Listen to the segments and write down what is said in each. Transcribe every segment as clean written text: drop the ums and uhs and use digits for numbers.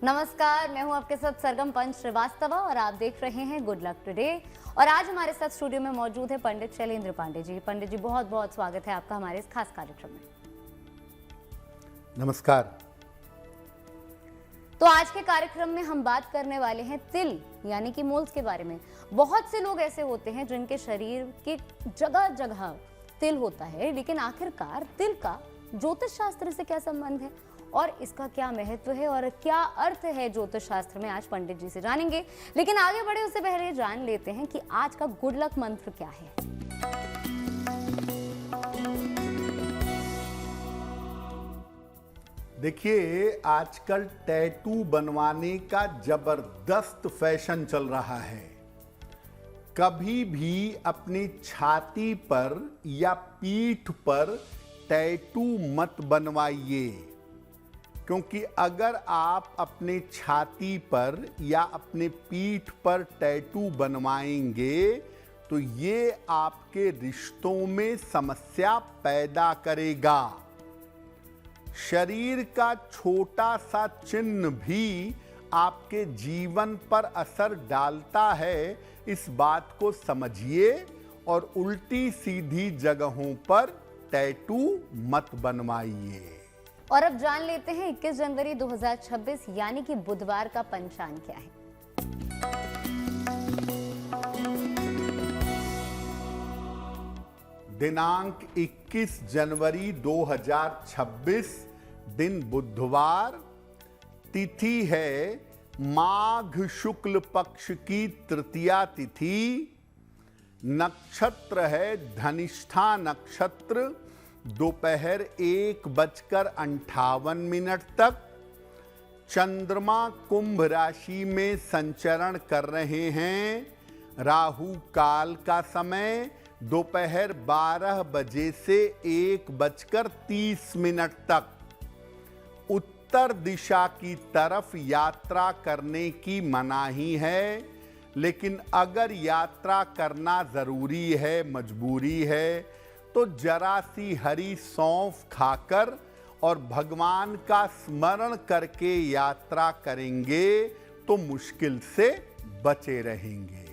नमस्कार, मैं हूं आपके साथ सरगम पंच श्रीवास्तव और आप देख रहे हैं गुड लक टुडे। और आज हमारे साथ स्टूडियो में मौजूद है पंडित शैलेंद्र पांडे जी। पंडित जी, बहुत बहुत स्वागत है आपका हमारे इस खास कार्यक्रम में। नमस्कार। तो आज के कार्यक्रम में हम बात करने वाले हैं तिल यानी कि मोल्स के बारे में। बहुत से लोग ऐसे होते हैं जिनके शरीर के जगह जगह तिल होता है, लेकिन आखिरकार तिल का ज्योतिष शास्त्र से क्या संबंध है और इसका क्या महत्व है और क्या अर्थ है ज्योतिष शास्त्र में, आज पंडित जी से जानेंगे। लेकिन आगे बढ़े उससे पहले जान लेते हैं कि आज का गुड लक मंत्र क्या है। देखिए, आजकल टैटू बनवाने का जबरदस्त फैशन चल रहा है। कभी भी अपनी छाती पर या पीठ पर टैटू मत बनवाइए, क्योंकि अगर आप अपने छाती पर या अपने पीठ पर टैटू बनवाएंगे तो ये आपके रिश्तों में समस्या पैदा करेगा। शरीर का छोटा सा चिन्ह भी आपके जीवन पर असर डालता है, इस बात को समझिए और उल्टी सीधी जगहों पर टैटू मत बनवाइए। और अब जान लेते हैं 21 जनवरी 2026 यानी कि बुधवार का पंचांग क्या है। दिनांक 21 जनवरी 2026, दिन बुधवार, तिथि है माघ शुक्ल पक्ष की तृतीया तिथि, नक्षत्र है धनिष्ठा नक्षत्र, दोपहर 1:58 तक। चंद्रमा कुंभ राशि में संचरण कर रहे हैं। राहु काल का समय दोपहर 12 बजे से 1:30 तक। उत्तर दिशा की तरफ यात्रा करने की मनाही है, लेकिन अगर यात्रा करना जरूरी है, मजबूरी है, तो जरा सी हरी सौंफ खाकर और भगवान का स्मरण करके यात्रा करेंगे तो मुश्किल से बचे रहेंगे।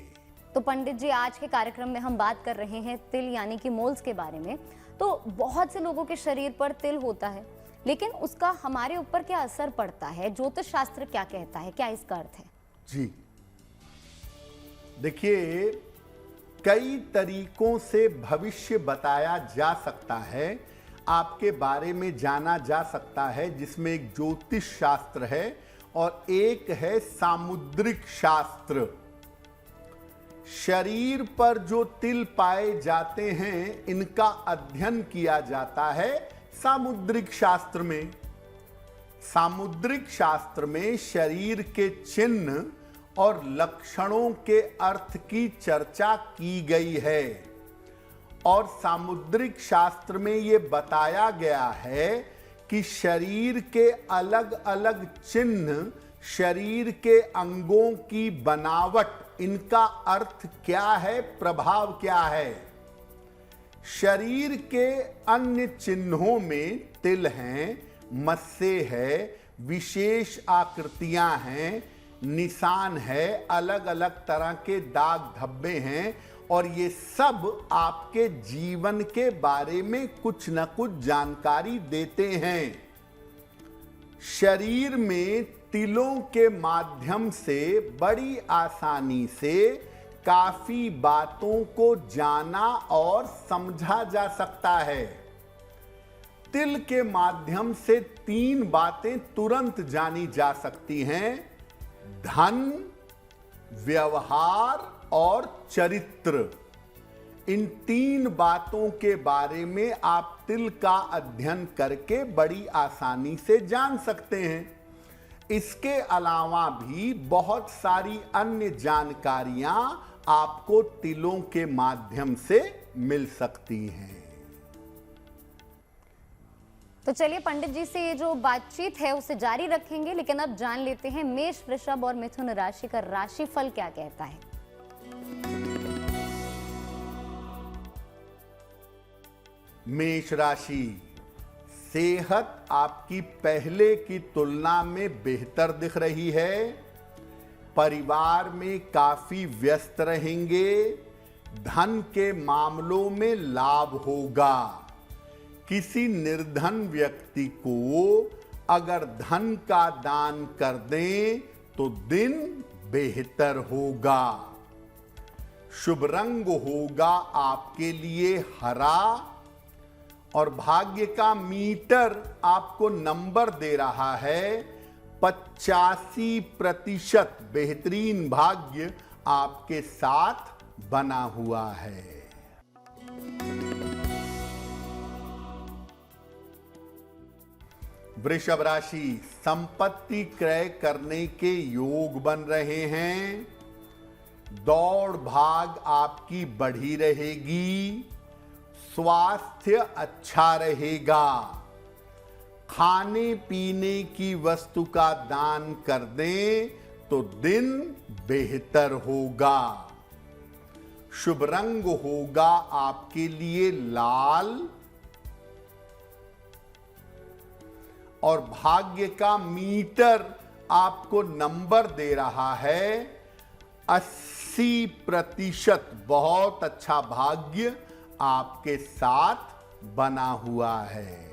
तो पंडित जी, आज के कार्यक्रम में हम बात कर रहे हैं तिल यानी कि मोल्स के बारे में। तो बहुत से लोगों के शरीर पर तिल होता है, लेकिन उसका हमारे ऊपर क्या असर पड़ता है, ज्योतिष शास्त्र क्या कहता है, क्या इसका अर्थ है? जी देखिए, कई तरीकों से भविष्य बताया जा सकता है, आपके बारे में जाना जा सकता है, जिसमें एक ज्योतिष शास्त्र है और एक है सामुद्रिक शास्त्र। शरीर पर जो तिल पाए जाते हैं, इनका अध्ययन किया जाता है सामुद्रिक शास्त्र में। सामुद्रिक शास्त्र में शरीर के चिन्ह और लक्षणों के अर्थ की चर्चा की गई है और सामुद्रिक शास्त्र में यह बताया गया है कि शरीर के अलग अलग चिन्ह, शरीर के अंगों की बनावट, इनका अर्थ क्या है, प्रभाव क्या है। शरीर के अन्य चिन्हों में तिल हैं, मस्से है, विशेष आकृतियां हैं, निशान है, अलग अलग तरह के दाग धब्बे हैं और ये सब आपके जीवन के बारे में कुछ न कुछ जानकारी देते हैं। शरीर में तिलों के माध्यम से बड़ी आसानी से काफी बातों को जाना और समझा जा सकता है। तिल के माध्यम से 3 बातें तुरंत जानी जा सकती हैं: धन, व्यवहार और चरित्र। इन 3 बातों के बारे में आप तिल का अध्ययन करके बड़ी आसानी से जान सकते हैं। इसके अलावा भी बहुत सारी अन्य जानकारियां आपको तिलों के माध्यम से मिल सकती हैं। तो चलिए पंडित जी से ये जो बातचीत है उसे जारी रखेंगे, लेकिन अब जान लेते हैं मेष, वृषभ और मिथुन राशि का राशिफल क्या कहता है। मेष राशि, सेहत आपकी पहले की तुलना में बेहतर दिख रही है। परिवार में काफी व्यस्त रहेंगे। धन के मामलों में लाभ होगा। किसी निर्धन व्यक्ति को अगर धन का दान कर दें तो दिन बेहतर होगा। शुभ रंग होगा आपके लिए हरा और भाग्य का मीटर आपको नंबर दे रहा है 85%। बेहतरीन भाग्य आपके साथ बना हुआ है। वृषभ राशि, संपत्ति क्रय करने के योग बन रहे हैं। दौड़ भाग आपकी बढ़ी रहेगी। स्वास्थ्य अच्छा रहेगा। खाने पीने की वस्तु का दान कर दें तो दिन बेहतर होगा। शुभ रंग होगा आपके लिए लाल और भाग्य का मीटर आपको नंबर दे रहा है 80%। बहुत अच्छा भाग्य आपके साथ बना हुआ है।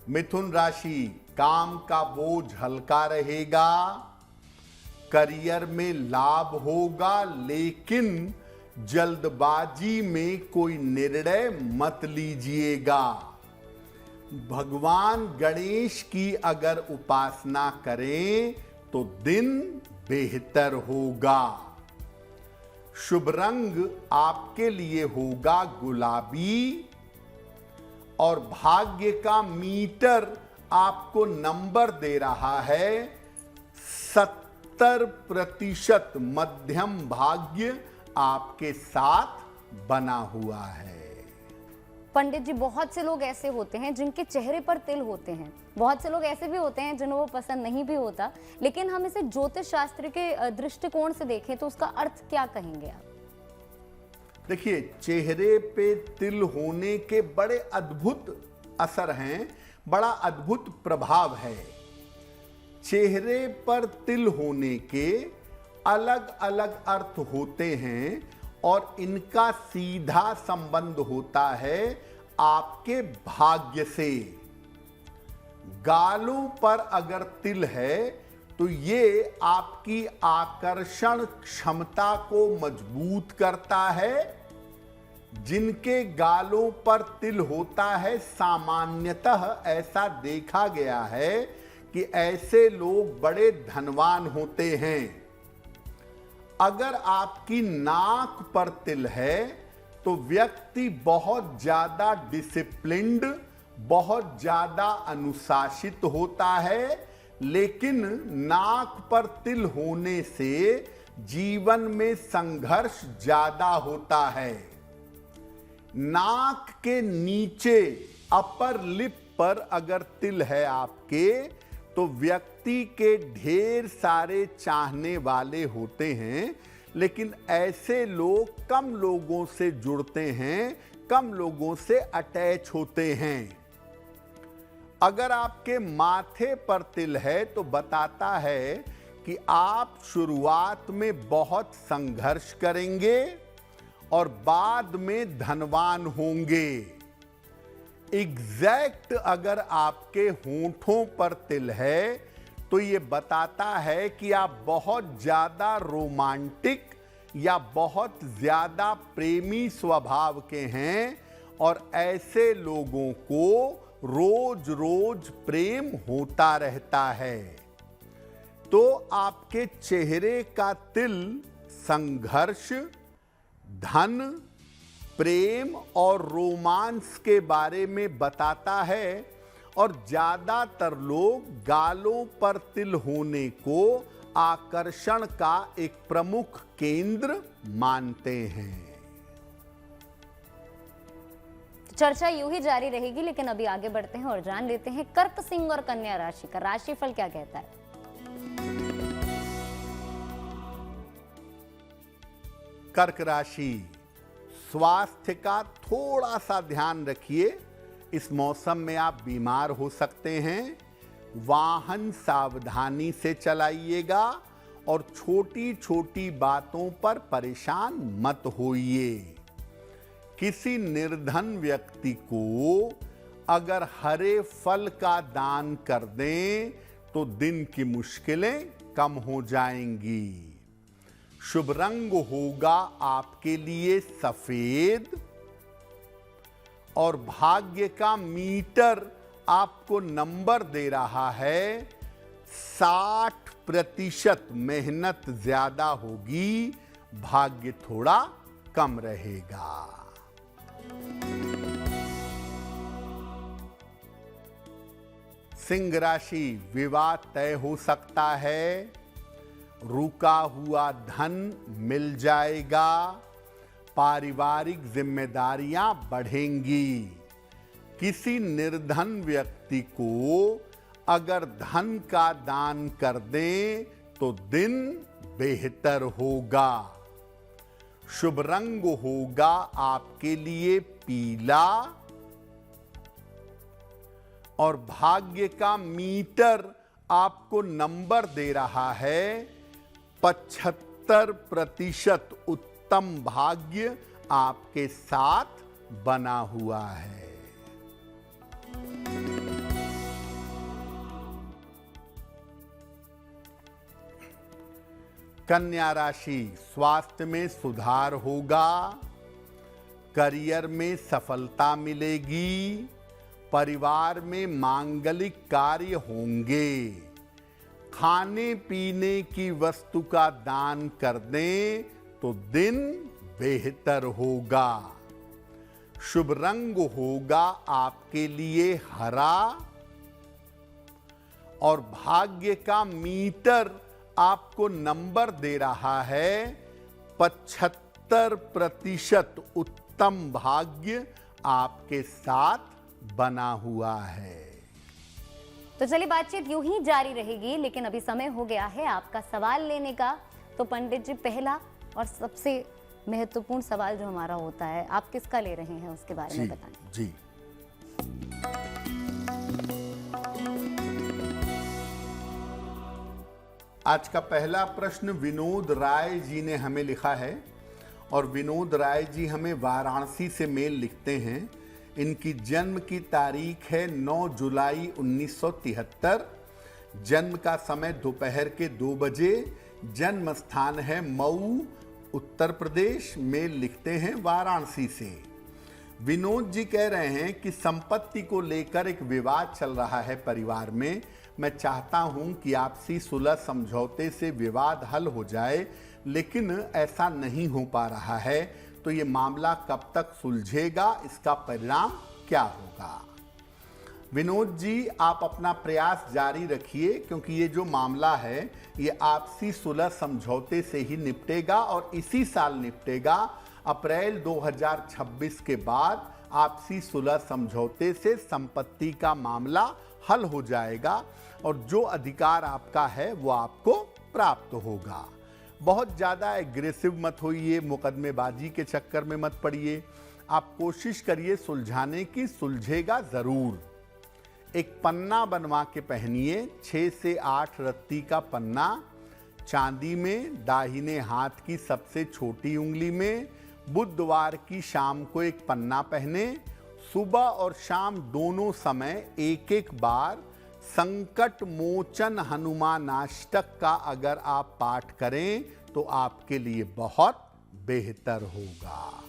मिथुन राशि, काम का बोझ हल्का रहेगा। करियर में लाभ होगा, लेकिन जल्दबाजी में कोई निर्णय मत लीजिएगा। भगवान गणेश की अगर उपासना करें तो दिन बेहतर होगा। शुभ रंग आपके लिए होगा गुलाबी और भाग्य का मीटर आपको नंबर दे रहा है 70%। मध्यम भाग्य आपके साथ बना हुआ है। पंडित जी, बहुत से लोग ऐसे होते हैं जिनके चेहरे पर तिल होते हैं। बहुत से लोग ऐसे भी होते हैं जिन्हें वो पसंद नहीं भी होता, लेकिन हम इसे ज्योतिष शास्त्र के दृष्टिकोण से देखें तो उसका अर्थ क्या कहेंगे आप? देखिए, चेहरे पे तिल होने के बड़े अद्भुत असर हैं, बड़ा अद्भुत प्रभाव है। चेहरे पर तिल होने के अलग अलग अर्थ होते हैं और इनका सीधा संबंध होता है आपके भाग्य से। गालों पर अगर तिल है तो ये आपकी आकर्षण क्षमता को मजबूत करता है। जिनके गालों पर तिल होता है, सामान्यतः ऐसा देखा गया है कि ऐसे लोग बड़े धनवान होते हैं। अगर आपकी नाक पर तिल है तो व्यक्ति बहुत ज्यादा डिसिप्लिन्ड, बहुत ज्यादा अनुशासित होता है, लेकिन नाक पर तिल होने से जीवन में संघर्ष ज्यादा होता है। नाक के नीचे अपर लिप पर अगर तिल है आपके तो व्यक्ति के ढेर सारे चाहने वाले होते हैं, लेकिन ऐसे लोग कम लोगों से जुड़ते हैं, कम लोगों से अटैच होते हैं। अगर आपके माथे पर तिल है तो बताता है कि आप शुरुआत में बहुत संघर्ष करेंगे और बाद में धनवान होंगे। एग्जैक्ट अगर आपके होंठों पर तिल है तो ये बताता है कि आप बहुत ज्यादा रोमांटिक या बहुत ज्यादा प्रेमी स्वभाव के हैं और ऐसे लोगों को रोज रोज प्रेम होता रहता है। तो आपके चेहरे का तिल संघर्ष, धन, प्रेम और रोमांस के बारे में बताता है और ज्यादातर लोग गालों पर तिल होने को आकर्षण का एक प्रमुख केंद्र मानते हैं। चर्चा यूं ही जारी रहेगी, लेकिन अभी आगे बढ़ते हैं और जान लेते हैं कर्क, सिंह और कन्या राशि का राशिफल क्या कहता है। कर्क राशि, स्वास्थ्य का थोड़ा सा ध्यान रखिए, इस मौसम में आप बीमार हो सकते हैं। वाहन सावधानी से चलाइएगा और छोटी छोटी बातों पर परेशान मत होइए। किसी निर्धन व्यक्ति को अगर हरे फल का दान कर दें तो दिन की मुश्किलें कम हो जाएंगी। शुभ रंग होगा आपके लिए सफेद और भाग्य का मीटर आपको नंबर दे रहा है 60%। मेहनत ज्यादा होगी, भाग्य थोड़ा कम रहेगा। सिंह राशि, विवाह तय हो सकता है, रुका हुआ धन मिल जाएगा, पारिवारिक जिम्मेदारियां बढ़ेंगी। किसी निर्धन व्यक्ति को अगर धन का दान कर दें तो दिन बेहतर होगा। शुभ रंग होगा आपके लिए पीला और भाग्य का मीटर आपको नंबर दे रहा है 75%। उत्तम भाग्य आपके साथ बना हुआ है। कन्या राशि, स्वास्थ्य में सुधार होगा, करियर में सफलता मिलेगी, परिवार में मांगलिक कार्य होंगे। खाने पीने की वस्तु का दान कर दें तो दिन बेहतर होगा। शुभ रंग होगा आपके लिए हरा और भाग्य का मीटर आपको नंबर दे रहा है 75%। उत्तम भाग्य आपके साथ बना हुआ है। तो चलिए बातचीत यूं ही जारी रहेगी, लेकिन अभी समय हो गया है आपका सवाल लेने का। तो पंडित जी, पहला और सबसे महत्वपूर्ण सवाल जो हमारा होता है, आप किसका ले रहे हैं उसके बारे में बताएं। जी, आज का पहला प्रश्न विनोद राय जी ने हमें लिखा है और विनोद राय जी हमें वाराणसी से मेल लिखते हैं। इनकी जन्म की तारीख है 9 जुलाई 1973। जन्म का समय दोपहर के 2 बजे। जन्म स्थान है मऊ, उत्तर प्रदेश। मेल लिखते हैं वाराणसी से। विनोद जी कह रहे हैं कि संपत्ति को लेकर एक विवाद चल रहा है परिवार में। मैं चाहता हूं कि आपसी सुलह समझौते से विवाद हल हो जाए, लेकिन ऐसा नहीं हो पा रहा है। तो ये मामला कब तक सुलझेगा, इसका परिणाम क्या होगा? विनोद जी, आप अपना प्रयास जारी रखिए, क्योंकि ये जो मामला है ये आपसी सुलह समझौते से ही निपटेगा और इसी साल निपटेगा। अप्रैल 2026 के बाद आपसी सुलह समझौते से संपत्ति का मामला हल हो जाएगा और जो अधिकार आपका है वो आपको प्राप्त होगा। बहुत ज़्यादा एग्रेसिव मत होइए, मुकदमेबाजी के चक्कर में मत पड़िए। आप कोशिश करिए सुलझाने की, सुलझेगा ज़रूर। एक पन्ना बनवा के पहनिए, 6 से 8 रत्ती का पन्ना, चांदी में, दाहिने हाथ की सबसे छोटी उंगली में। बुधवार की शाम को एक पन्ना पहने। सुबह और शाम दोनों समय एक एक बार संकट मोचन हनुमानाष्टक का अगर आप पाठ करें तो आपके लिए बहुत बेहतर होगा।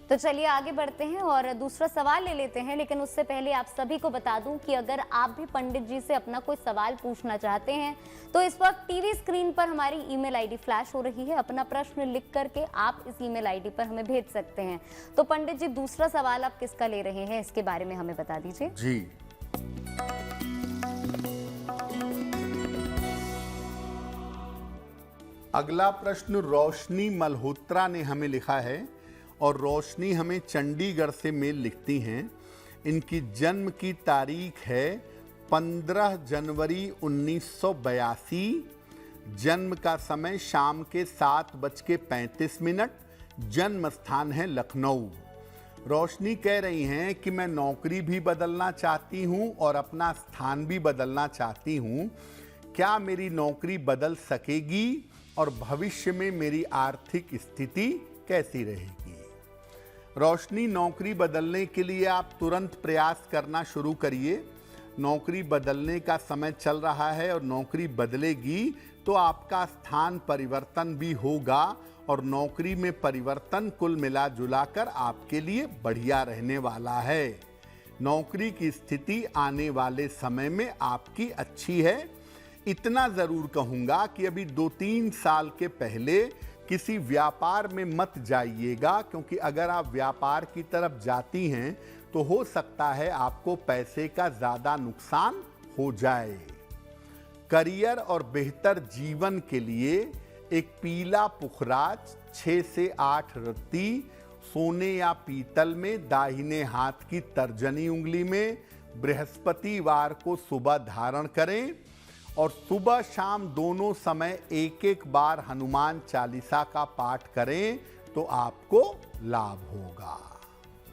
तो चलिए आगे बढ़ते हैं और दूसरा सवाल ले लेते हैं, लेकिन उससे पहले आप सभी को बता दूं कि अगर आप भी पंडित जी से अपना कोई सवाल पूछना चाहते हैं तो इस वक्त टीवी स्क्रीन पर हमारी ईमेल आईडी फ्लैश हो रही है। अपना प्रश्न लिख करके आप इस ईमेल आईडी पर हमें भेज सकते हैं। तो पंडित जी, दूसरा सवाल आप किसका ले रहे हैं, इसके बारे में हमें बता दीजिए। जी, अगला प्रश्न रोशनी मल्होत्रा ने हमें लिखा है और रोशनी हमें चंडीगढ़ से मेल लिखती हैं। इनकी जन्म की तारीख है 15 जनवरी 1982। जन्म का समय शाम के 7:35। जन्म स्थान है लखनऊ। रोशनी कह रही हैं कि मैं नौकरी भी बदलना चाहती हूं और अपना स्थान भी बदलना चाहती हूं। क्या मेरी नौकरी बदल सकेगी और भविष्य में मेरी आर्थिक स्थिति कैसी रहेगी? रोशनी, नौकरी बदलने के लिए आप तुरंत प्रयास करना शुरू करिए। नौकरी बदलने का समय चल रहा है और नौकरी बदलेगी तो आपका स्थान परिवर्तन भी होगा और नौकरी में परिवर्तन कुल मिला जुलाकर आपके लिए बढ़िया रहने वाला है। नौकरी की स्थिति आने वाले समय में आपकी अच्छी है। इतना जरूर कहूंगा कि अभी 2-3 साल के पहले किसी व्यापार में मत जाइएगा, क्योंकि अगर आप व्यापार की तरफ जाती हैं तो हो सकता है आपको पैसे का ज्यादा नुकसान हो जाए। करियर और बेहतर जीवन के लिए एक पीला पुखराज 6 से 8 रत्ती सोने या पीतल में दाहिने हाथ की तर्जनी उंगली में बृहस्पतिवार को सुबह धारण करें और सुबह शाम दोनों समय एक बार हनुमान चालीसा का पाठ करें तो आपको लाभ होगा।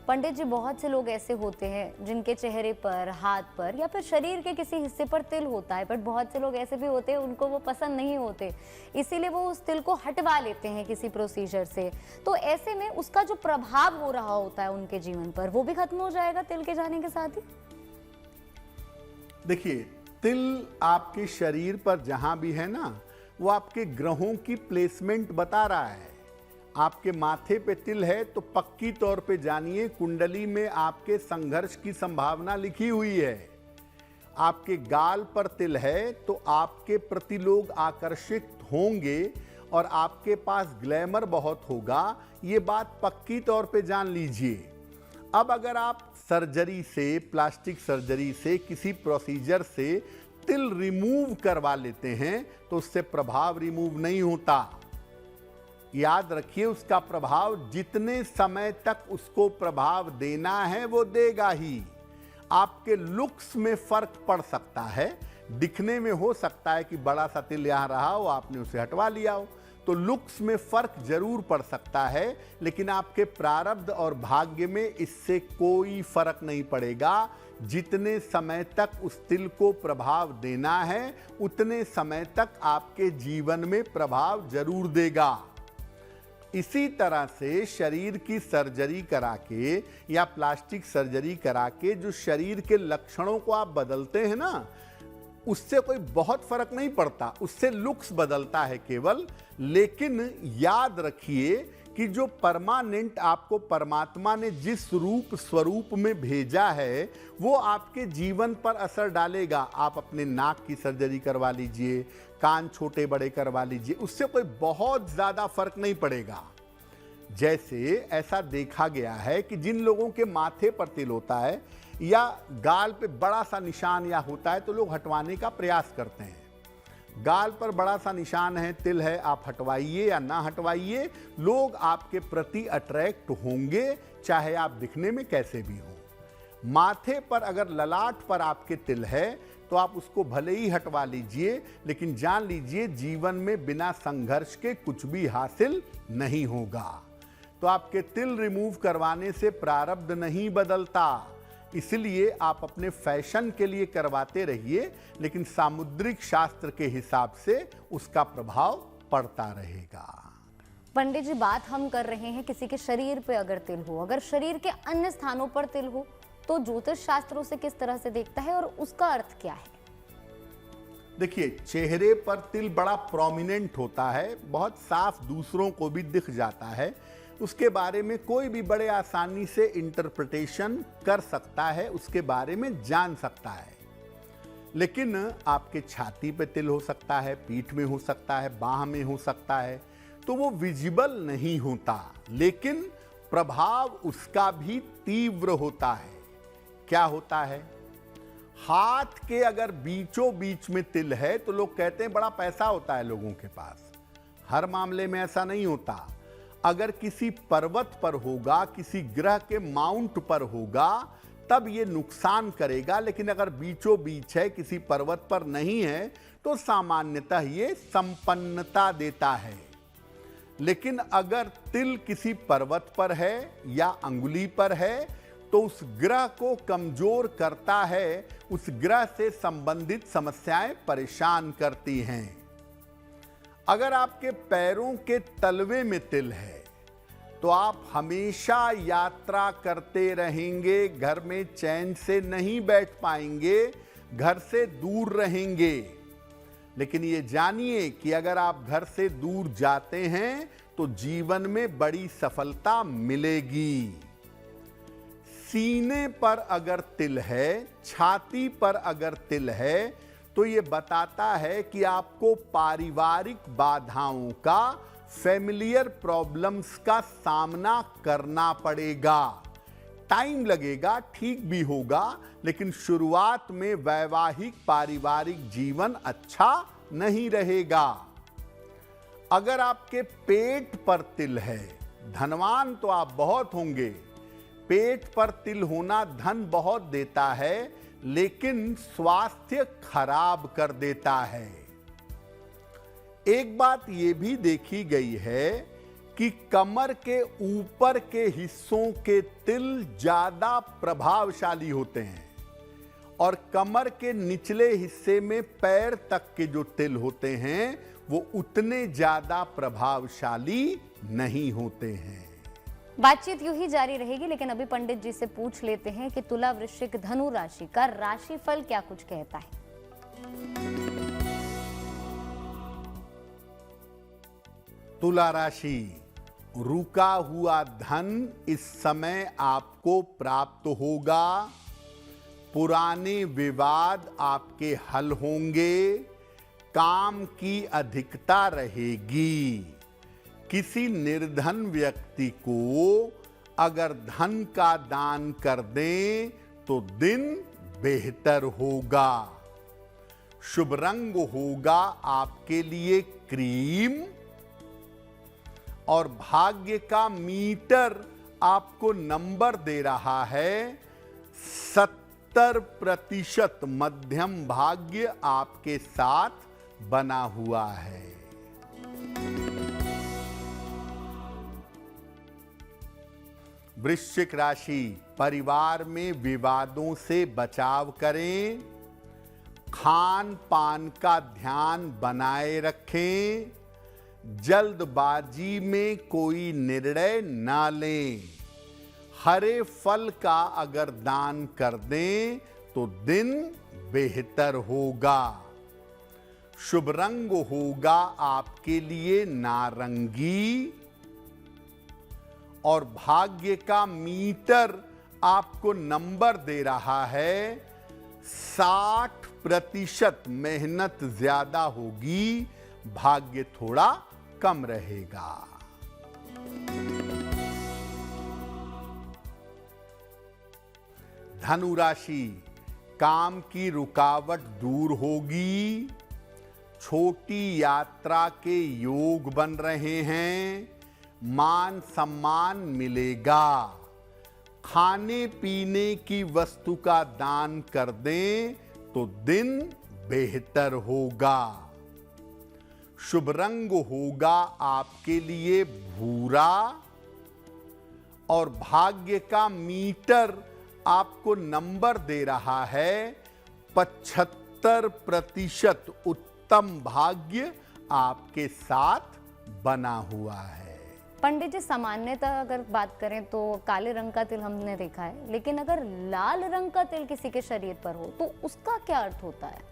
पंडित जी, बहुत से लोग ऐसे होते हैं जिनके चेहरे पर, हाथ पर या फिर शरीर के किसी हिस्से पर तिल होता है, बट बहुत से लोग ऐसे भी होते हैं उनको वो पसंद नहीं होते, इसीलिए वो उस तिल को हटवा लेते हैं किसी प्रोसीजर से। तो ऐसे में उसका जो प्रभाव हो रहा होता है उनके जीवन पर, वो भी खत्म हो जाएगा तिल के जाने के साथ ही? देखिए, तिल आपके शरीर पर जहां भी है ना, वो आपके ग्रहों की प्लेसमेंट बता रहा है। आपके माथे पे तिल है तो पक्की तौर पे जानिए कुंडली में आपके संघर्ष की संभावना लिखी हुई है। आपके गाल पर तिल है तो आपके प्रति लोग आकर्षित होंगे और आपके पास ग्लैमर बहुत होगा, ये बात पक्की तौर पे जान लीजिए। अब अगर आप सर्जरी से, प्लास्टिक सर्जरी से, किसी प्रोसीजर से तिल रिमूव करवा लेते हैं तो उससे प्रभाव रिमूव नहीं होता। याद रखिए, उसका प्रभाव जितने समय तक उसको प्रभाव देना है वो देगा ही। आपके लुक्स में फर्क पड़ सकता है, दिखने में हो सकता है कि बड़ा सा तिल यहां रहा हो, आपने उसे हटवा लिया हो, तो लुक्स में फर्क जरूर पड़ सकता है, लेकिन आपके प्रारब्ध और भाग्य में इससे कोई फर्क नहीं पड़ेगा। जितने समय तक उस तिल को प्रभाव देना है उतने समय तक आपके जीवन में प्रभाव जरूर देगा। इसी तरह से शरीर की सर्जरी करा के या प्लास्टिक सर्जरी करा के जो शरीर के लक्षणों को आप बदलते हैं ना, उससे कोई बहुत फर्क नहीं पड़ता, उससे लुक्स बदलता है केवल। लेकिन याद रखिए कि जो परमानेंट आपको परमात्मा ने जिस रूप स्वरूप में भेजा है वो आपके जीवन पर असर डालेगा। आप अपने नाक की सर्जरी करवा लीजिए, कान छोटे बड़े करवा लीजिए, उससे कोई बहुत ज्यादा फर्क नहीं पड़ेगा। जैसे ऐसा देखा गया है कि जिन लोगों के माथे पर तिल होता है या गाल पे बड़ा सा निशान या होता है तो लोग हटवाने का प्रयास करते हैं। गाल पर बड़ा सा निशान है, तिल है, आप हटवाइए या ना हटवाइए, लोग आपके प्रति अट्रैक्ट होंगे, चाहे आप दिखने में कैसे भी हो। माथे पर अगर ललाट पर आपके तिल है तो आप उसको भले ही हटवा लीजिए, लेकिन जान लीजिए जीवन में बिना संघर्ष के कुछ भी हासिल नहीं होगा। तो आपके तिल रिमूव करवाने से प्रारब्ध नहीं बदलता, इसलिए आप अपने फैशन के लिए करवाते रहिए, लेकिन सामुद्रिक शास्त्र के हिसाब से उसका प्रभाव पड़ता रहेगा। पंडित जी, बात हम कर रहे हैं किसी के शरीर पे अगर तिल हो, अगर शरीर के अन्य स्थानों पर तिल हो तो ज्योतिष शास्त्र उसे किस तरह से देखता है और उसका अर्थ क्या है? देखिए, चेहरे पर तिल बड़ा प्रोमिनेंट होता है, बहुत साफ दूसरों को भी दिख जाता है, उसके बारे में कोई भी बड़े आसानी से इंटरप्रिटेशन कर सकता है, उसके बारे में जान सकता है। लेकिन आपके छाती पे तिल हो सकता है, पीठ में हो सकता है, बाह में हो सकता है, तो वो विजिबल नहीं होता, लेकिन प्रभाव उसका भी तीव्र होता है। क्या होता है? हाथ के अगर बीचों बीच में तिल है तो लोग कहते हैं बड़ा पैसा होता है लोगों के पास। हर मामले में ऐसा नहीं होता। अगर किसी पर्वत पर होगा, किसी ग्रह के माउंट पर होगा, तब ये नुकसान करेगा, लेकिन अगर बीचों बीच है, किसी पर्वत पर नहीं है, तो सामान्यतः ये संपन्नता देता है। लेकिन अगर तिल किसी पर्वत पर है या अंगुली पर है तो उस ग्रह को कमजोर करता है, उस ग्रह से संबंधित समस्याएं परेशान करती हैं। अगर आपके पैरों के तलवे में तिल है तो आप हमेशा यात्रा करते रहेंगे, घर में चैन से नहीं बैठ पाएंगे, घर से दूर रहेंगे। लेकिन ये जानिए कि अगर आप घर से दूर जाते हैं तो जीवन में बड़ी सफलता मिलेगी। सीने पर अगर तिल है, छाती पर अगर तिल है तो ये बताता है कि आपको पारिवारिक बाधाओं का, फैमिलियर प्रॉब्लम्स का सामना करना पड़ेगा। टाइम लगेगा, ठीक भी होगा, लेकिन शुरुआत में वैवाहिक पारिवारिक जीवन अच्छा नहीं रहेगा। अगर आपके पेट पर तिल है, धनवान तो आप बहुत होंगे। पेट पर तिल होना धन बहुत देता है, लेकिन स्वास्थ्य खराब कर देता है। एक बात यह भी देखी गई है कि कमर के ऊपर के हिस्सों के तिल ज्यादा प्रभावशाली होते हैं और कमर के निचले हिस्से में पैर तक के जो तिल होते हैं वो उतने ज्यादा प्रभावशाली नहीं होते हैं। बातचीत यूं ही जारी रहेगी, लेकिन अभी पंडित जी से पूछ लेते हैं कि तुला, वृश्चिक, धनु राशि का राशिफल क्या कुछ कहता है। तुला राशि, रुका हुआ धन इस समय आपको प्राप्त होगा। पुराने विवाद आपके हल होंगे। काम की अधिकता रहेगी। किसी निर्धन व्यक्ति को अगर धन का दान कर दें तो दिन बेहतर होगा। शुभ रंग होगा आपके लिए क्रीम और भाग्य का मीटर आपको नंबर दे रहा है 70% मध्यम भाग्य आपके साथ बना हुआ है। वृश्चिक राशि, परिवार में विवादों से बचाव करें। खान पान का ध्यान बनाए रखें। जल्दबाजी में कोई निर्णय ना लें। हरे फल का अगर दान कर दें तो दिन बेहतर होगा। शुभ रंग होगा आपके लिए नारंगी और भाग्य का मीटर आपको नंबर दे रहा है 60%। मेहनत ज्यादा होगी, भाग्य थोड़ा कम रहेगा। धनु राशि, काम की रुकावट दूर होगी। छोटी यात्रा के योग बन रहे हैं। मान सम्मान मिलेगा। खाने पीने की वस्तु का दान कर दें तो दिन बेहतर होगा। शुभ रंग होगा आपके लिए भूरा और भाग्य का मीटर आपको नंबर दे रहा है 75%। उत्तम भाग्य आपके साथ बना हुआ है। पंडित जी, सामान्यतः अगर बात करें तो काले रंग का तिल हमने देखा है, लेकिन अगर लाल रंग का तिल किसी के शरीर पर हो तो उसका क्या अर्थ होता है?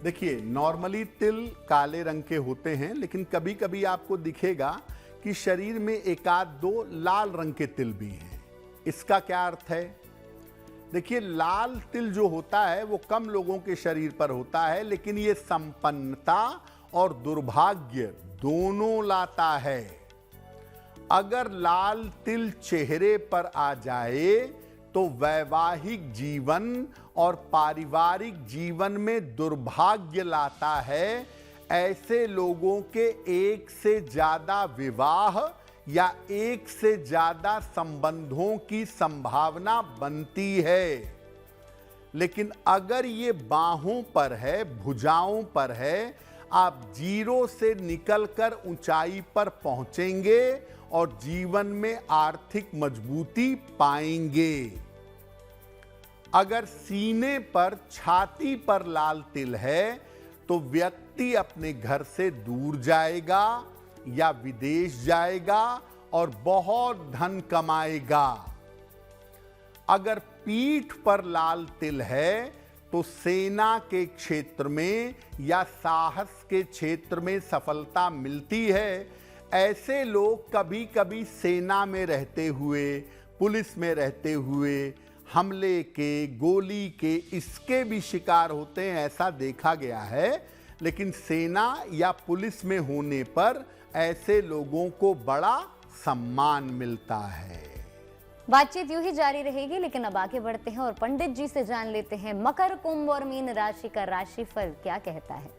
देखिए, नॉर्मली तिल काले रंग के होते हैं, लेकिन कभी कभी आपको दिखेगा कि शरीर में एक आध दो लाल रंग के तिल भी हैं। इसका क्या अर्थ है? देखिए, लाल तिल जो होता है वो कम लोगों के शरीर पर होता है, लेकिन ये संपन्नता और दुर्भाग्य दोनों लाता है। अगर लाल तिल चेहरे पर आ जाए तो वैवाहिक जीवन और पारिवारिक जीवन में दुर्भाग्य लाता है। ऐसे लोगों के एक से ज्यादा विवाह या एक से ज्यादा संबंधों की संभावना बनती है। लेकिन अगर ये बाहों पर है, भुजाओं पर है, आप जीरो से निकलकर ऊंचाई पर पहुंचेंगे और जीवन में आर्थिक मजबूती पाएंगे। अगर सीने पर, छाती पर लाल तिल है तो व्यक्ति अपने घर से दूर जाएगा या विदेश जाएगा और बहुत धन कमाएगा। अगर पीठ पर लाल तिल है तो सेना के क्षेत्र में या साहस के क्षेत्र में सफलता मिलती है। ऐसे लोग कभी कभी सेना में रहते हुए, पुलिस में रहते हुए हमले के, गोली के, इसके भी शिकार होते हैं, ऐसा देखा गया है। लेकिन सेना या पुलिस में होने पर ऐसे लोगों को बड़ा सम्मान मिलता है। बातचीत यूं ही जारी रहेगी, लेकिन अब आगे बढ़ते हैं और पंडित जी से जान लेते हैं मकर, कुंभ और मीन राशि का राशिफल क्या कहता है।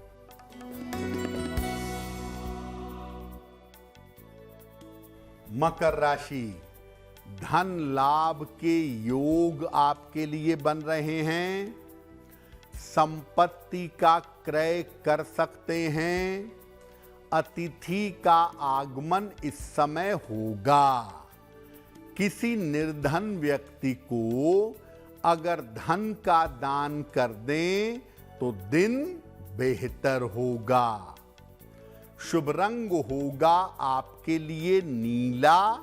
मकर राशि, धन लाभ के योग आपके लिए बन रहे हैं। संपत्ति का क्रय कर सकते हैं। अतिथि का आगमन इस समय होगा। किसी निर्धन व्यक्ति को अगर धन का दान कर दें तो दिन बेहतर होगा। शुभ रंग होगा आपके लिए नीला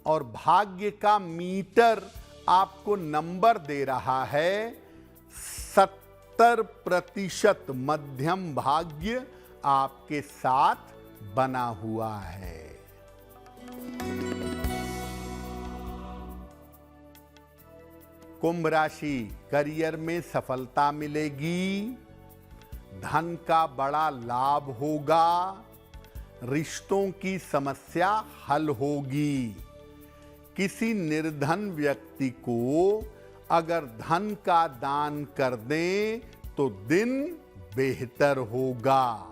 और भाग्य का मीटर आपको नंबर दे रहा है 70% मध्यम भाग्य आपके साथ बना हुआ है। कुंभ राशि, करियर में सफलता मिलेगी। धन का बड़ा लाभ होगा। रिश्तों की समस्या हल होगी। किसी निर्धन व्यक्ति को अगर धन का दान कर दें तो दिन बेहतर होगा।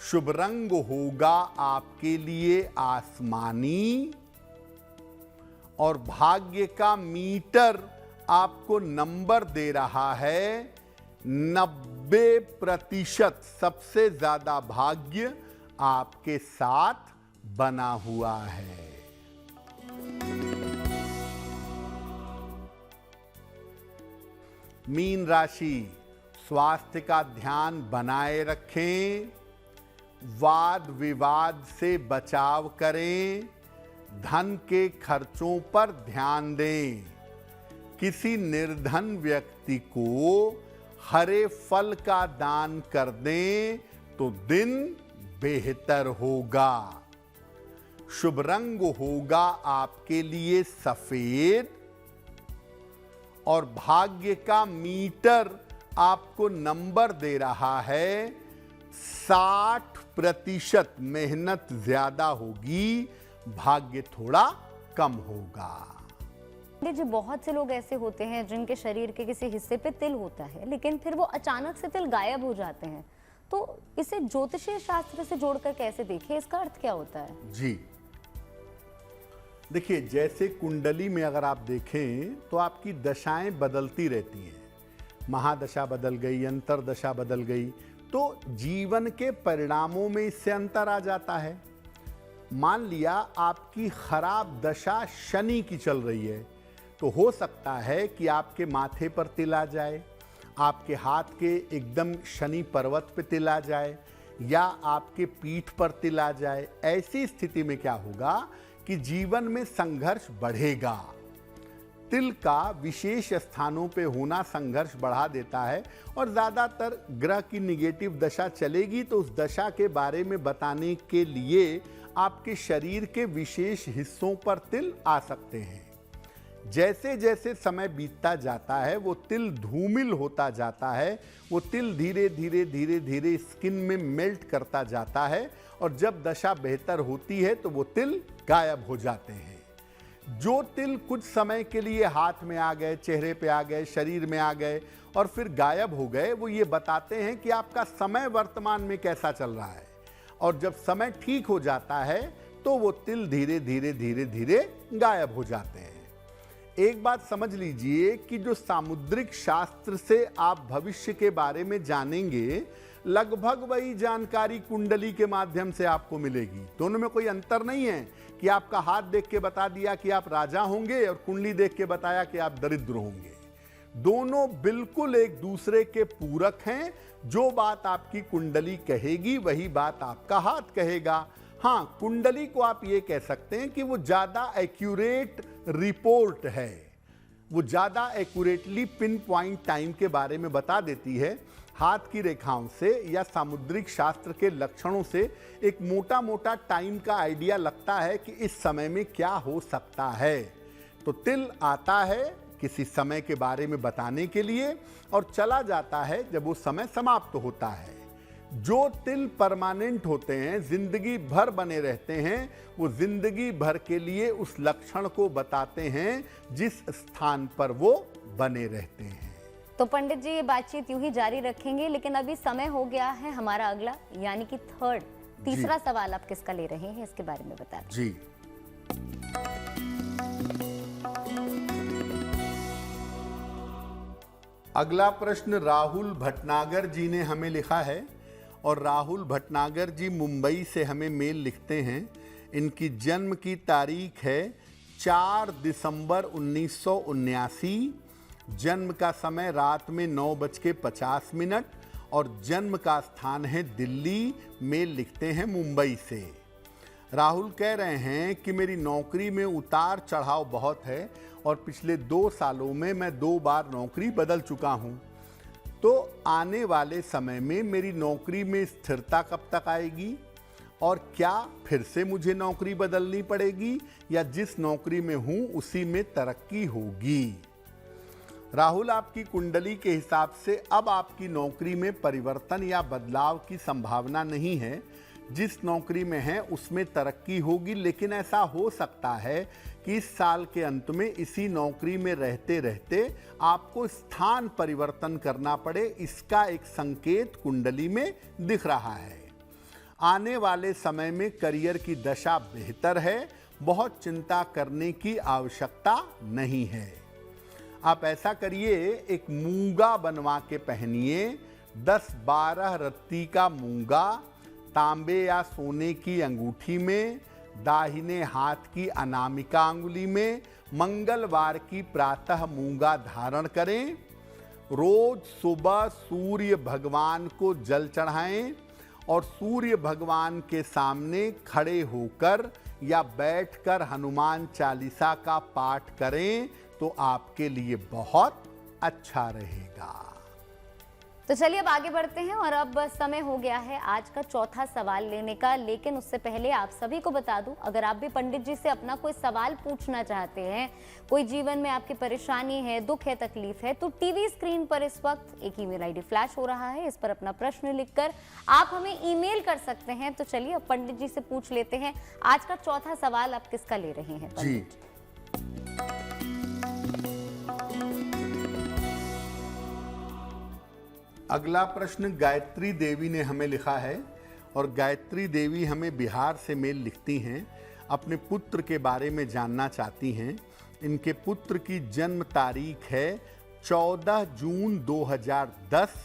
शुभ रंग होगा आपके लिए आसमानी और भाग्य का मीटर आपको नंबर दे रहा है 90%। सबसे ज्यादा भाग्य आपके साथ बना हुआ है। मीन राशि, स्वास्थ्य का ध्यान बनाए रखें। वाद विवाद से बचाव करें। धन के खर्चों पर ध्यान दें। किसी निर्धन व्यक्ति को हरे फल का दान कर दें तो दिन बेहतर होगा। शुभ रंग होगा आपके लिए सफेद और भाग्य का मीटर आपको नंबर दे रहा है 60%। मेहनत ज्यादा होगी, भाग्य थोड़ा कम होगा। जी, बहुत से लोग ऐसे होते हैं जिनके शरीर के किसी हिस्से पे तिल होता है, लेकिन फिर वो अचानक से तिल गायब हो जाते हैं। तो इसे ज्योतिषीय शास्त्र से जोड़कर कैसे देखें, इसका अर्थ क्या होता है? जी देखिए, जैसे कुंडली में अगर आप देखें तो आपकी दशाएं बदलती रहती हैं। महादशा बदल गई, अंतरदशा बदल गई, तो जीवन के परिणामों में इससे अंतर आ जाता है। मान लिया आपकी खराब दशा शनि की चल रही है तो हो सकता है कि आपके माथे पर तिल आ जाए, आपके हाथ के एकदम शनि पर्वत पे तिल आ जाए या आपके पीठ पर तिल आ जाए। ऐसी स्थिति में क्या होगा कि जीवन में संघर्ष बढ़ेगा। तिल का विशेष स्थानों पे होना संघर्ष बढ़ा देता है और ज़्यादातर ग्रह की निगेटिव दशा चलेगी तो उस दशा के बारे में बताने के लिए आपके शरीर के विशेष हिस्सों पर तिल आ सकते हैं। जैसे जैसे समय बीतता जाता है वो तिल धूमिल होता जाता है, वो तिल धीरे धीरे धीरे धीरे स्किन में मेल्ट करता जाता है और जब दशा बेहतर होती है तो वो तिल गायब हो जाते हैं। जो तिल कुछ समय के लिए हाथ में आ गए, चेहरे पे आ गए, शरीर में आ गए और फिर गायब हो गए, वो ये बताते हैं कि आपका समय वर्तमान में कैसा चल रहा है। और जब समय ठीक हो जाता है तो वो तिल धीरे धीरे धीरे धीरे गायब हो जाते हैं। एक बात समझ लीजिए कि जो सामुद्रिक शास्त्र से आप भविष्य के बारे में जानेंगे लगभग वही जानकारी कुंडली के माध्यम से आपको मिलेगी। दोनों में कोई अंतर नहीं है कि आपका हाथ देख के बता दिया कि आप राजा होंगे और कुंडली देख के बताया कि आप दरिद्र होंगे। दोनों बिल्कुल एक दूसरे के पूरक हैं। जो बात आपकी कुंडली कहेगी वही बात आपका हाथ कहेगा। हाँ, कुंडली को आप ये कह सकते हैं कि वो ज्यादा एक्यूरेट रिपोर्ट है, वो ज्यादा एक्यूरेटली पिन पॉइंट टाइम के बारे में बता देती है। हाथ की रेखाओं से या सामुद्रिक शास्त्र के लक्षणों से एक मोटा मोटा टाइम का आइडिया लगता है कि इस समय में क्या हो सकता है। तो तिल आता है किसी समय के बारे में बताने के लिए और चला जाता है जब वो समय समाप्त होता है। जो तिल परमानेंट होते हैं, जिंदगी भर बने रहते हैं, वो जिंदगी भर के लिए उस लक्षण को बताते हैं जिस स्थान पर वो बने रहते हैं। तो पंडित जी ये बातचीत यूं ही जारी रखेंगे, लेकिन अभी समय हो गया है हमारा अगला, यानी कि तीसरा सवाल आप किसका ले रहे हैं इसके बारे में बता दें। जी, अगला प्रश्न राहुल भटनागर जी ने हमें लिखा है और राहुल भटनागर जी मुंबई से हमें मेल लिखते हैं। इनकी जन्म की तारीख है 4 दिसंबर 1979। जन्म का समय रात में 9:50 और जन्म का स्थान है दिल्ली। मेल लिखते हैं मुंबई से। राहुल कह रहे हैं कि मेरी नौकरी में उतार चढ़ाव बहुत है और पिछले 2 सालों में मैं 2 बार नौकरी बदल चुका हूं। तो आने वाले समय में मेरी नौकरी में स्थिरता कब तक आएगी और क्या फिर से मुझे नौकरी बदलनी पड़ेगी या जिस नौकरी में हूं उसी में तरक्की होगी। राहुल, आपकी कुंडली के हिसाब से अब आपकी नौकरी में परिवर्तन या बदलाव की संभावना नहीं है। जिस नौकरी में है उसमें तरक्की होगी, लेकिन ऐसा हो सकता है कि इस साल के अंत में इसी नौकरी में रहते रहते आपको स्थान परिवर्तन करना पड़े। इसका एक संकेत कुंडली में दिख रहा है। आने वाले समय में करियर की दशा बेहतर है, बहुत चिंता करने की आवश्यकता नहीं है। आप ऐसा करिए, एक मूंगा बनवा के पहनिए। 10-12 रत्ती का मूंगा तांबे या सोने की अंगूठी में, दाहिने हाथ की अनामिका अंगुली में। मंगलवार की प्रातः मूंगा धारण करें। रोज सुबह सूर्य भगवान को जल चढ़ाएं और सूर्य भगवान के सामने खड़े होकर या बैठकर हनुमान चालीसा का पाठ करें तो आपके लिए बहुत अच्छा रहेगा। तो चलिए अब आगे बढ़ते हैं और अब समय हो गया है आज का चौथा सवाल लेने का। लेकिन उससे पहले आप सभी को बता दूं, अगर आप भी पंडित जी से अपना कोई सवाल पूछना चाहते हैं, कोई जीवन में आपकी परेशानी है, दुख है, तकलीफ है, तो टीवी स्क्रीन पर इस वक्त एक ईमेल आईडी फ्लैश हो रहा है। इस पर अपना प्रश्न लिखकर आप हमें ईमेल कर सकते हैं। तो चलिए अब पंडित जी से पूछ लेते हैं, आज का चौथा सवाल आप किसका ले रहे हैं पंडित जी? अगला प्रश्न गायत्री देवी ने हमें लिखा है और गायत्री देवी हमें बिहार से मेल लिखती हैं। अपने पुत्र के बारे में जानना चाहती हैं। इनके पुत्र की जन्म तारीख है 14 जून 2010।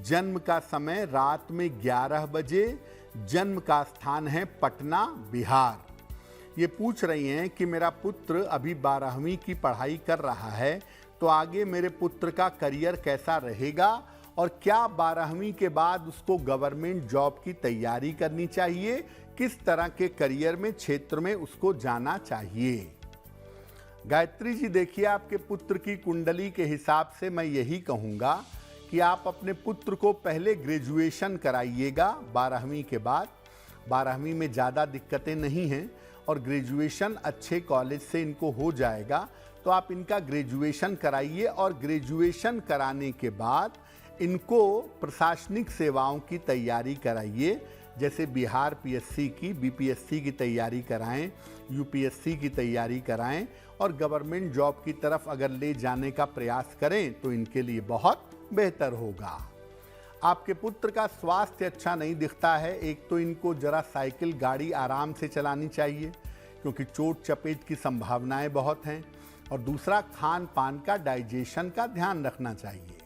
जन्म का समय रात में 11 बजे। जन्म का स्थान है पटना, बिहार। ये पूछ रही हैं कि मेरा पुत्र अभी 12वीं की पढ़ाई कर रहा है, तो आगे मेरे पुत्र का करियर कैसा रहेगा और क्या 12वीं के बाद उसको गवर्नमेंट जॉब की तैयारी करनी चाहिए, किस तरह के करियर में क्षेत्र में उसको जाना चाहिए। गायत्री जी, देखिए, आपके पुत्र की कुंडली के हिसाब से मैं यही कहूँगा कि आप अपने पुत्र को पहले ग्रेजुएशन कराइएगा 12वीं के बाद। 12वीं में ज़्यादा दिक्कतें नहीं हैं और ग्रेजुएशन अच्छे कॉलेज से इनको हो जाएगा। तो आप इनका ग्रेजुएशन कराइए और ग्रेजुएशन कराने के बाद इनको प्रशासनिक सेवाओं की तैयारी कराइए, जैसे बिहार पीएससी की, बीपीएससी की तैयारी कराएं, यूपीएससी की तैयारी कराएं और गवर्नमेंट जॉब की तरफ अगर ले जाने का प्रयास करें तो इनके लिए बहुत बेहतर होगा। आपके पुत्र का स्वास्थ्य अच्छा नहीं दिखता है। एक तो इनको जरा साइकिल गाड़ी आराम से चलानी चाहिए क्योंकि चोट चपेट की संभावनाएं बहुत हैं, और दूसरा खान पान का, डाइजेशन का ध्यान रखना चाहिए।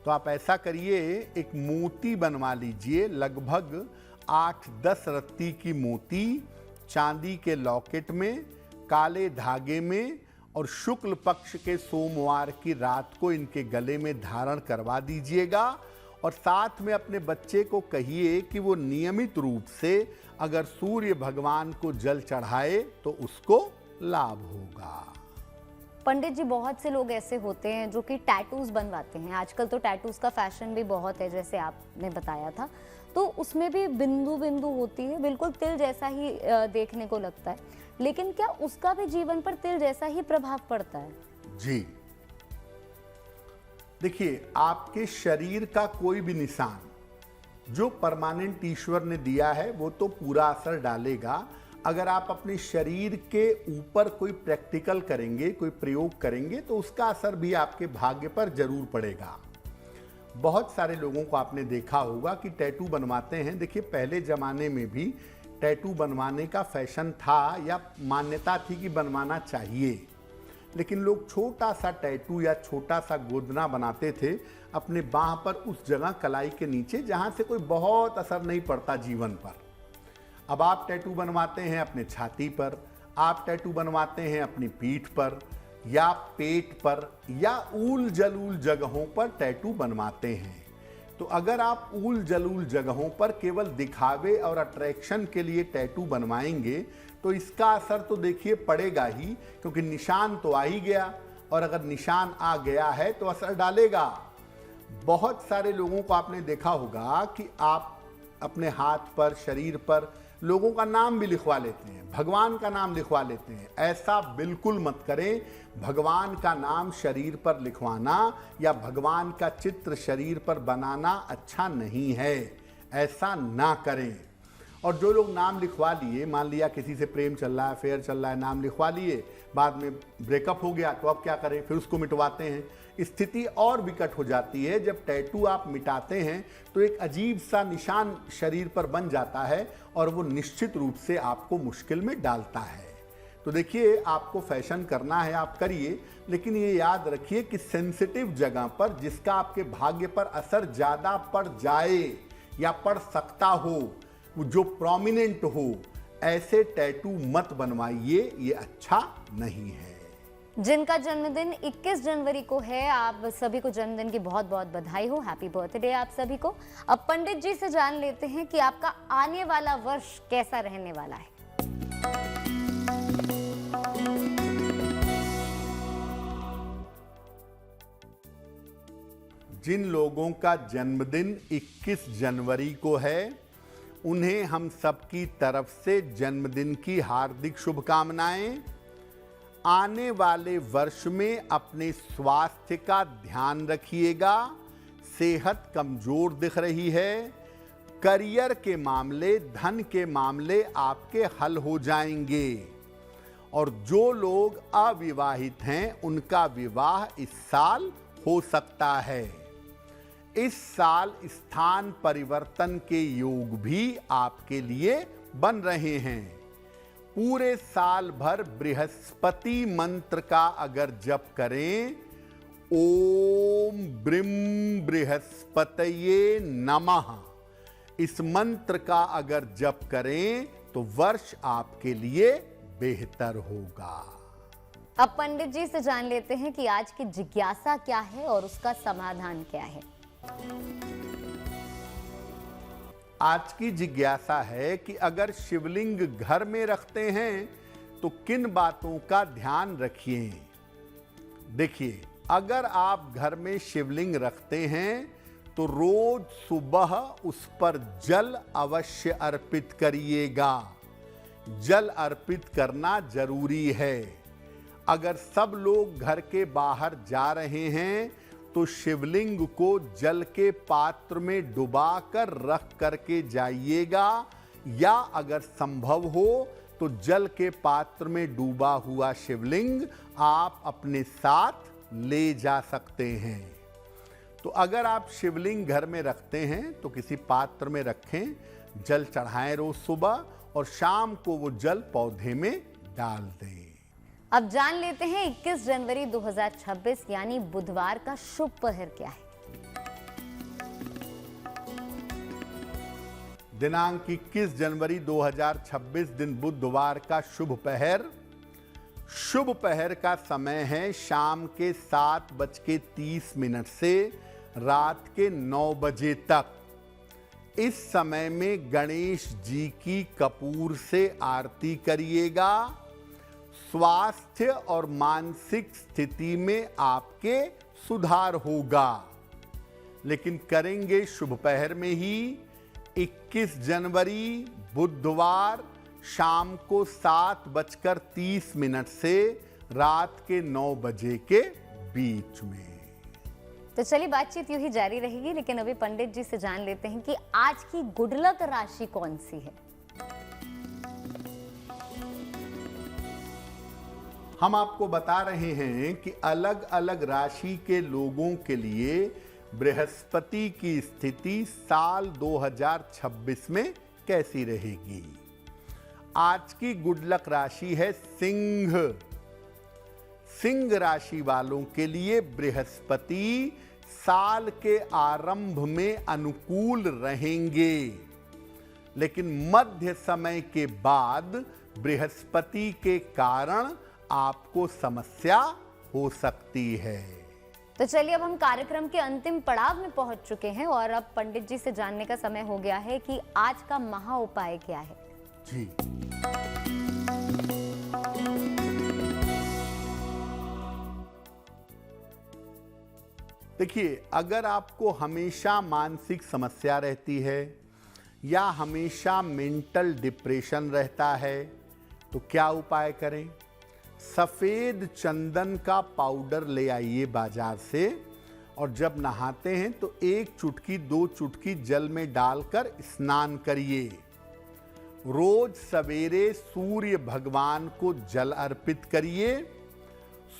तो आप ऐसा करिए, एक मोती बनवा लीजिए, लगभग 8-10 रत्ती की मोती चांदी के लॉकेट में, काले धागे में, और शुक्ल पक्ष के सोमवार की रात को इनके गले में धारण करवा दीजिएगा। और साथ में अपने बच्चे को कहिए कि वो नियमित रूप से अगर सूर्य भगवान को जल चढ़ाए तो उसको लाभ होगा। पंडित जी, बहुत से लोग ऐसे होते हैं जो कि टैटूज बनवाते हैं। आजकल तो टैटूज का फैशन भी बहुत है, जैसे आपने बताया था, तो उसमें भी बिंदु बिंदु होती है, बिल्कुल तिल जैसा ही देखने को लगता है, लेकिन क्या उसका भी जीवन पर तिल जैसा ही प्रभाव पड़ता है? जी देखिए, आपके शरीर का कोई भी निशान जो परमानेंट ईश्वर ने दिया है वो तो पूरा असर डालेगा। अगर आप अपने शरीर के ऊपर कोई प्रैक्टिकल करेंगे, कोई प्रयोग करेंगे, तो उसका असर भी आपके भाग्य पर जरूर पड़ेगा। बहुत सारे लोगों को आपने देखा होगा कि टैटू बनवाते हैं। देखिए, पहले ज़माने में भी टैटू बनवाने का फैशन था या मान्यता थी कि बनवाना चाहिए, लेकिन लोग छोटा सा टैटू या छोटा सा गोदना बनाते थे अपने बाह पर, उस जगह कलाई के नीचे जहाँ से कोई बहुत असर नहीं पड़ता जीवन पर। अब आप टैटू बनवाते हैं अपने छाती पर, आप टैटू बनवाते हैं अपनी पीठ पर या पेट पर, या ऊल जलूल जगहों पर टैटू बनवाते हैं। तो अगर आप ऊल जलूल जगहों पर केवल दिखावे और अट्रैक्शन के लिए टैटू बनवाएंगे तो इसका असर तो देखिए पड़ेगा ही, क्योंकि निशान तो आ ही गया, और अगर निशान आ गया है तो असर डालेगा। बहुत सारे लोगों को आपने देखा होगा कि आप अपने हाथ पर, शरीर पर लोगों का नाम भी लिखवा लेते हैं, भगवान का नाम लिखवा लेते हैं। ऐसा बिल्कुल मत करें। भगवान का नाम शरीर पर लिखवाना या भगवान का चित्र शरीर पर बनाना अच्छा नहीं है, ऐसा ना करें। और जो लोग नाम लिखवा लिए, मान लिया किसी से प्रेम चल रहा है, अफेयर चल रहा है, नाम लिखवा लिए, बाद में ब्रेकअप हो गया, तो अब क्या करें? फिर उसको मिटवाते हैं। स्थिति और विकट हो जाती है। जब टैटू आप मिटाते हैं तो एक अजीब सा निशान शरीर पर बन जाता है और वो निश्चित रूप से आपको मुश्किल में डालता है। तो देखिए, आपको फैशन करना है, आप करिए, लेकिन ये याद रखिए कि सेंसिटिव जगह पर, जिसका आपके भाग्य पर असर ज़्यादा पड़ जाए या पड़ सकता हो, जो प्रोमिनेंट हो, ऐसे टैटू मत बनवाइए, ये अच्छा नहीं है। जिनका जन्मदिन 21 जनवरी को है, आप सभी को जन्मदिन की बहुत बहुत बधाई हो, हैप्पी बर्थडे आप सभी को। अब पंडित जी से जान लेते हैं कि आपका आने वाला वर्ष कैसा रहने वाला है। जिन लोगों का जन्मदिन 21 जनवरी को है, उन्हें हम सबकी तरफ से जन्मदिन की हार्दिक शुभकामनाएं। आने वाले वर्ष में अपने स्वास्थ्य का ध्यान रखिएगा। सेहत कमजोर दिख रही है। करियर के मामले, धन के मामले आपके हल हो जाएंगे। और जो लोग अविवाहित हैं, उनका विवाह इस साल हो सकता है। इस साल स्थान परिवर्तन के योग भी आपके लिए बन रहे हैं। पूरे साल भर बृहस्पति मंत्र का अगर जप करें, ओम ब्रीम बृहस्पतये नमः, इस मंत्र का अगर जप करें तो वर्ष आपके लिए बेहतर होगा। अब पंडित जी से जान लेते हैं कि आज की जिज्ञासा क्या है और उसका समाधान क्या है। आज की जिज्ञासा है कि अगर शिवलिंग घर में रखते हैं तो किन बातों का ध्यान रखिए। देखिए, अगर आप घर में शिवलिंग रखते हैं तो रोज सुबह उस पर जल अवश्य अर्पित करिएगा। जल अर्पित करना जरूरी है। अगर सब लोग घर के बाहर जा रहे हैं तो शिवलिंग को जल के पात्र में डुबाकर रख करके जाइएगा, या अगर संभव हो तो जल के पात्र में डूबा हुआ शिवलिंग आप अपने साथ ले जा सकते हैं। तो अगर आप शिवलिंग घर में रखते हैं तो किसी पात्र में रखें, जल चढ़ाएं रोज सुबह, और शाम को वो जल पौधे में डाल दें। अब जान लेते हैं 21 जनवरी 2026 यानी बुधवार का शुभ पहर क्या है। दिनांक 21 जनवरी 2026 दिन बुधवार का शुभ पहर। शुभ पहर का समय है शाम के 7:30 से रात के 9 बजे तक। इस समय में गणेश जी की कपूर से आरती करिएगा। स्वास्थ्य और मानसिक स्थिति में आपके सुधार होगा। लेकिन करेंगे शुभ पहर में ही 21 जनवरी बुधवार शाम को 7:30 से रात के 9 बजे के बीच में। तो चलिए बातचीत यूं ही जारी रहेगी, लेकिन अभी पंडित जी से जान लेते हैं कि आज की गुड लक राशि कौन सी है। हम आपको बता रहे हैं कि अलग अलग राशि के लोगों के लिए बृहस्पति की स्थिति साल 2026 में कैसी रहेगी। आज की गुड लक राशि है सिंह। सिंह राशि वालों के लिए बृहस्पति साल के आरंभ में अनुकूल रहेंगे, लेकिन मध्य समय के बाद बृहस्पति के कारण आपको समस्या हो सकती है। तो चलिए अब हम कार्यक्रम के अंतिम पड़ाव में पहुंच चुके हैं और अब पंडित जी से जानने का समय हो गया है कि आज का महा उपाय क्या है। जी, देखिए, अगर आपको हमेशा मानसिक समस्या रहती है या हमेशा मेंटल डिप्रेशन रहता है तो क्या उपाय करें। सफेद चंदन का पाउडर ले आइए बाजार से और जब नहाते हैं तो 1 चुटकी 2 चुटकी जल में डालकर स्नान करिए। रोज सवेरे सूर्य भगवान को जल अर्पित करिए।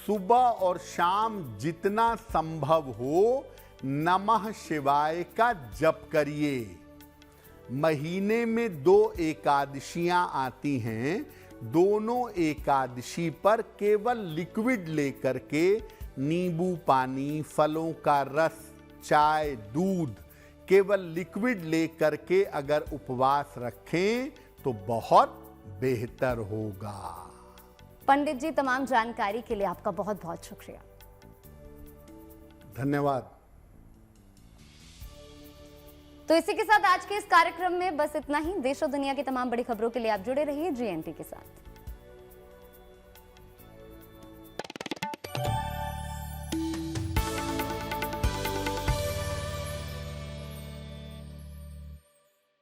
सुबह और शाम जितना संभव हो नमः शिवाय का जप करिए। महीने में 2 एकादशियां आती हैं। दोनों एकादशी पर केवल लिक्विड लेकर के नींबू पानी, फलों का रस, चाय, दूध, केवल लिक्विड लेकर के अगर उपवास रखें तो बहुत बेहतर होगा। पंडित जी, तमाम जानकारी के लिए आपका बहुत बहुत शुक्रिया। धन्यवाद। तो इसी के साथ आज के इस कार्यक्रम में बस इतना ही। देश और दुनिया की तमाम बड़ी खबरों के लिए आप जुड़े रहिए GNT के साथ।